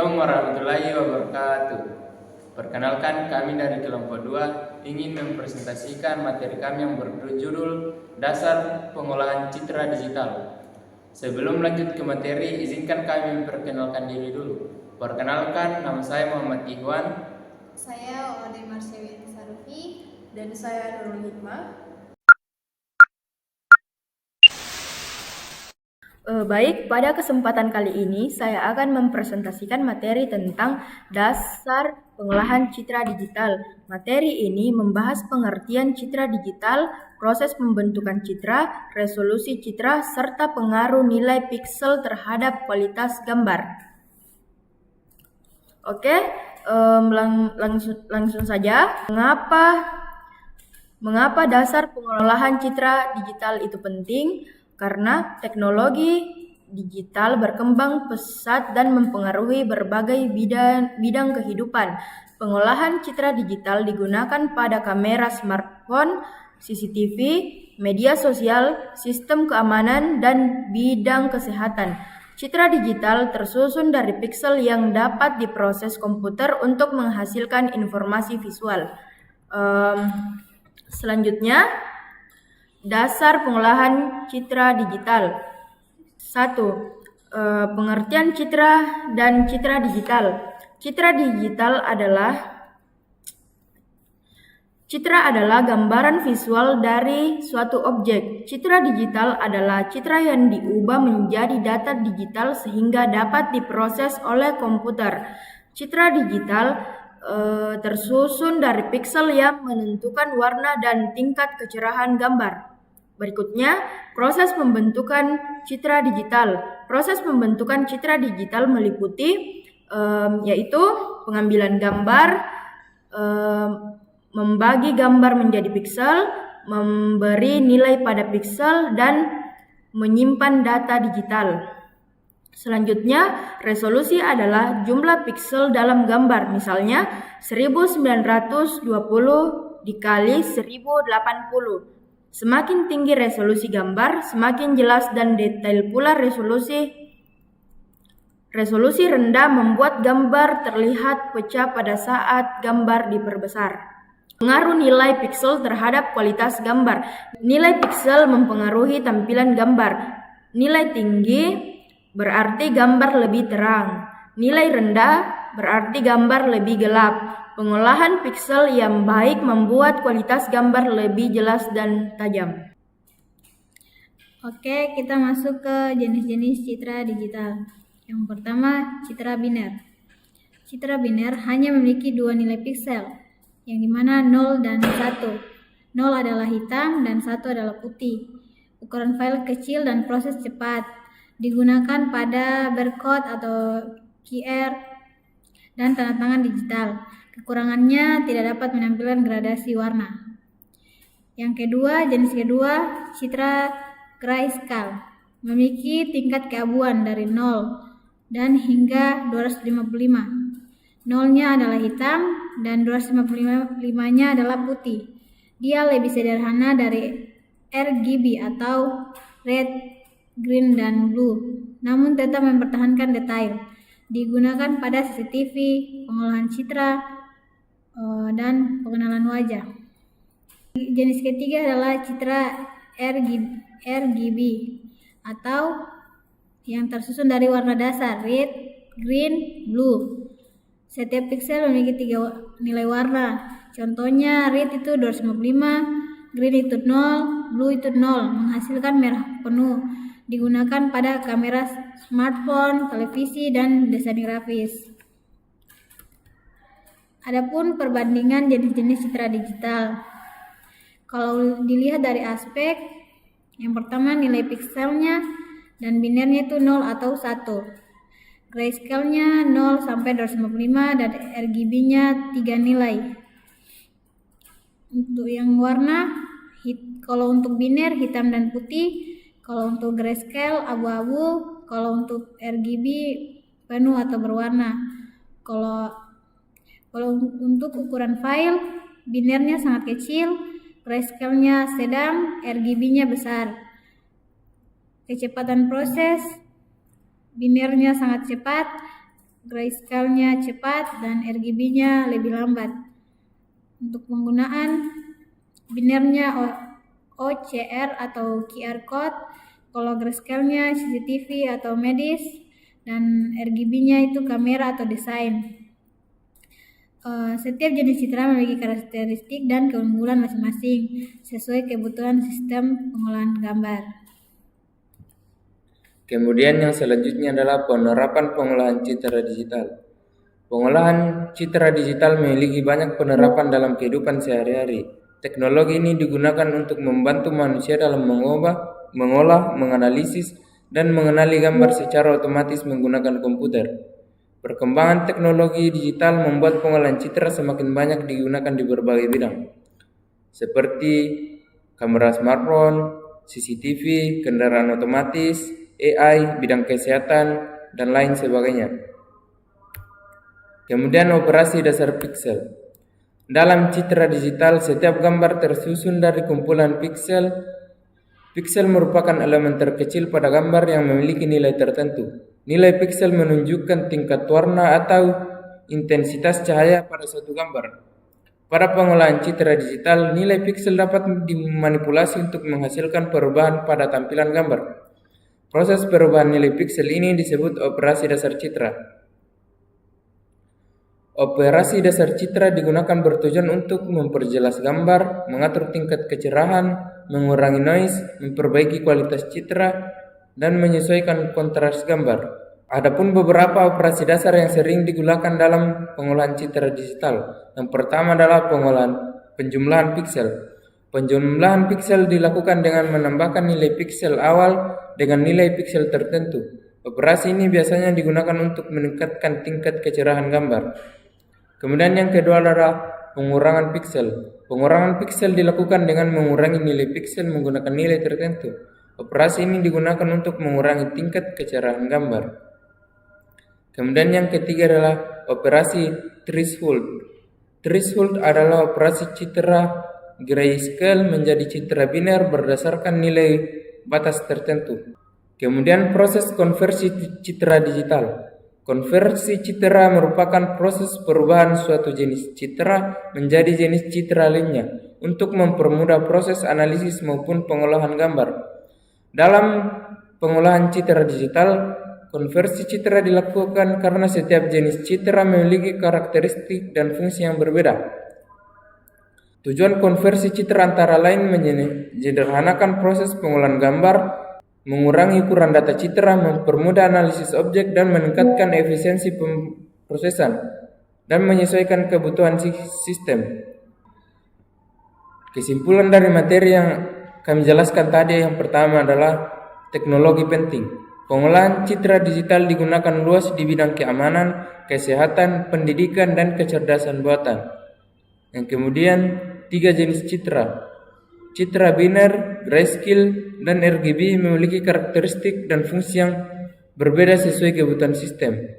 Assalamualaikum warahmatullahi wabarakatuh. Perkenalkan, kami dari kelompok 2 ingin mempresentasikan materi kami yang berjudul Dasar Pengolahan Citra Digital. Sebelum lanjut ke materi, izinkan kami memperkenalkan diri dulu. Perkenalkan, nama saya Muhammad Ikhwan. Saya Ode Marsewi Sarufi. Dan saya Nurul Hikmah. Baik, pada kesempatan kali ini saya akan mempresentasikan materi tentang dasar pengolahan citra digital. Materi ini membahas pengertian citra digital, proses pembentukan citra, resolusi citra, serta pengaruh nilai piksel terhadap kualitas gambar. Oke, langsung saja. Mengapa dasar pengolahan citra digital itu penting? Karena teknologi digital berkembang pesat dan mempengaruhi berbagai bidang kehidupan. Pengolahan citra digital digunakan pada kamera smartphone, CCTV, media sosial, sistem keamanan, dan bidang kesehatan. Citra digital tersusun dari piksel yang dapat diproses komputer untuk menghasilkan informasi visual. Selanjutnya, dasar pengolahan citra digital. 1. Pengertian citra dan citra digital. Citra adalah gambaran visual dari suatu objek. Citra digital adalah citra yang diubah menjadi data digital sehingga dapat diproses oleh komputer. Citra digital tersusun dari piksel yang menentukan warna dan tingkat kecerahan gambar. Berikutnya, proses pembentukan citra digital. Proses pembentukan citra digital meliputi yaitu pengambilan gambar, membagi gambar menjadi piksel, memberi nilai pada piksel, dan menyimpan data digital. Selanjutnya, resolusi adalah jumlah piksel dalam gambar, misalnya 1920 dikali 1080. Semakin tinggi resolusi gambar, semakin jelas dan detail pula resolusi. Resolusi rendah membuat gambar terlihat pecah pada saat gambar diperbesar. Pengaruh nilai piksel terhadap kualitas gambar. Nilai piksel mempengaruhi tampilan gambar. Nilai tinggi berarti gambar lebih terang. Nilai rendah berarti gambar lebih gelap. Pengolahan piksel yang baik membuat kualitas gambar lebih jelas dan tajam. Oke, kita masuk ke jenis-jenis citra digital. Yang pertama, citra biner. Citra biner hanya memiliki 2 nilai piksel, yang dimana 0 dan 1. 0 adalah hitam dan 1 adalah putih. Ukuran file kecil dan proses cepat. Digunakan pada barcode atau QR dan tanda tangan digital. Kekurangannya tidak dapat menampilkan gradasi warna. Jenis kedua, citra grayscale. Memiliki tingkat keabuan dari 0 dan hingga 255. 0-nya adalah hitam dan 255-nya adalah putih. Dia lebih sederhana dari RGB atau red, green, dan blue, namun tetap mempertahankan detail. Digunakan pada CCTV, pengolahan citra, dan pengenalan wajah. Jenis ketiga adalah citra RGB atau yang tersusun dari warna dasar red, green, blue. Setiap piksel memiliki 3 nilai warna. Contohnya red itu 255, green itu 0, blue itu 0, menghasilkan merah penuh. Digunakan pada kamera smartphone, televisi, dan desain grafis. Adapun perbandingan jenis-jenis citra digital. Kalau dilihat dari aspek, yang pertama nilai pikselnya dan binernya itu 0 atau 1. Grayscale-nya 0 sampai 255 dan RGB-nya 3 nilai. Untuk yang warna, kalau untuk biner hitam dan putih, kalau untuk grayscale abu-abu, kalau untuk RGB penuh atau berwarna. Kalau untuk ukuran file, binernya sangat kecil, grayscale-nya sedang, RGB-nya besar. Kecepatan proses, binernya sangat cepat, grayscale-nya cepat dan RGB-nya lebih lambat. Untuk penggunaan binernya OCR atau QR code, kalau grayscale-nya CCTV atau medis, dan RGB-nya itu kamera atau desain. Setiap jenis citra memiliki karakteristik dan keunggulan masing-masing sesuai kebutuhan sistem pengolahan gambar. Kemudian yang selanjutnya adalah penerapan pengolahan citra digital. Pengolahan citra digital memiliki banyak penerapan dalam kehidupan sehari-hari. Teknologi ini digunakan untuk membantu manusia dalam mengolah, menganalisis, dan mengenali gambar secara otomatis menggunakan komputer. Perkembangan teknologi digital membuat pengolahan citra semakin banyak digunakan di berbagai bidang, seperti kamera smartphone, CCTV, kendaraan otomatis, AI, bidang kesehatan, dan lain sebagainya. Kemudian operasi dasar piksel. Dalam citra digital, setiap gambar tersusun dari kumpulan piksel. Piksel merupakan elemen terkecil pada gambar yang memiliki nilai tertentu. Nilai piksel menunjukkan tingkat warna atau intensitas cahaya pada suatu gambar. Pada pengolahan citra digital, nilai piksel dapat dimanipulasi untuk menghasilkan perubahan pada tampilan gambar. Proses perubahan nilai piksel ini disebut operasi dasar citra. Operasi dasar citra digunakan bertujuan untuk memperjelas gambar, mengatur tingkat kecerahan, mengurangi noise, memperbaiki kualitas citra, dan menyesuaikan kontras gambar. Adapun beberapa operasi dasar yang sering digunakan dalam pengolahan citra digital. Yang pertama adalah penjumlahan piksel. Penjumlahan piksel dilakukan dengan menambahkan nilai piksel awal dengan nilai piksel tertentu. Operasi ini biasanya digunakan untuk meningkatkan tingkat kecerahan gambar. Kemudian yang kedua adalah pengurangan piksel. Pengurangan piksel dilakukan dengan mengurangi nilai piksel menggunakan nilai tertentu. Operasi ini digunakan untuk mengurangi tingkat kecerahan gambar. Kemudian yang ketiga adalah operasi threshold. Threshold adalah operasi citra grayscale menjadi citra biner berdasarkan nilai batas tertentu. Kemudian proses konversi citra digital. Konversi citra merupakan proses perubahan suatu jenis citra menjadi jenis citra lainnya untuk mempermudah proses analisis maupun pengolahan gambar. Dalam pengolahan citra digital, konversi citra dilakukan karena setiap jenis citra memiliki karakteristik dan fungsi yang berbeda. Tujuan konversi citra antara lain menyederhanakan proses pengolahan gambar, mengurangi ukuran data citra, mempermudah analisis objek, dan meningkatkan efisiensi pemrosesan, dan menyesuaikan kebutuhan sistem. Kesimpulan dari materi yang kami jelaskan tadi, yang pertama adalah teknologi penting. Pengolahan citra digital digunakan luas di bidang keamanan, kesehatan, pendidikan, dan kecerdasan buatan. Yang kemudian, 3 jenis citra. Citra biner, grayscale, dan RGB memiliki karakteristik dan fungsi yang berbeda sesuai kebutuhan sistem.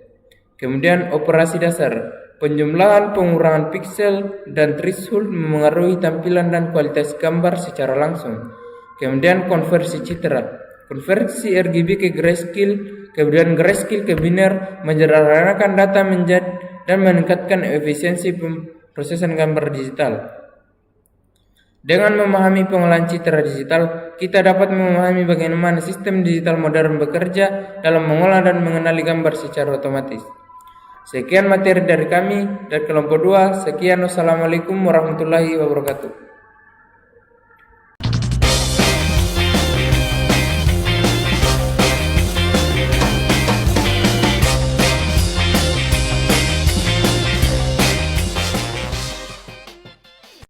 Kemudian operasi dasar. Penjumlahan, pengurangan piksel, dan threshold memengaruhi tampilan dan kualitas gambar secara langsung. Kemudian konversi citra. Konversi RGB ke grayscale, kemudian grayscale ke biner, menyederhanakan data dan meningkatkan efisiensi pemrosesan gambar digital. Dengan memahami pengolahan citra digital, kita dapat memahami bagaimana sistem digital modern bekerja dalam mengolah dan mengenali gambar secara otomatis. Sekian materi dari kami, dari kelompok 2. Sekian, wassalamualaikum warahmatullahi wabarakatuh.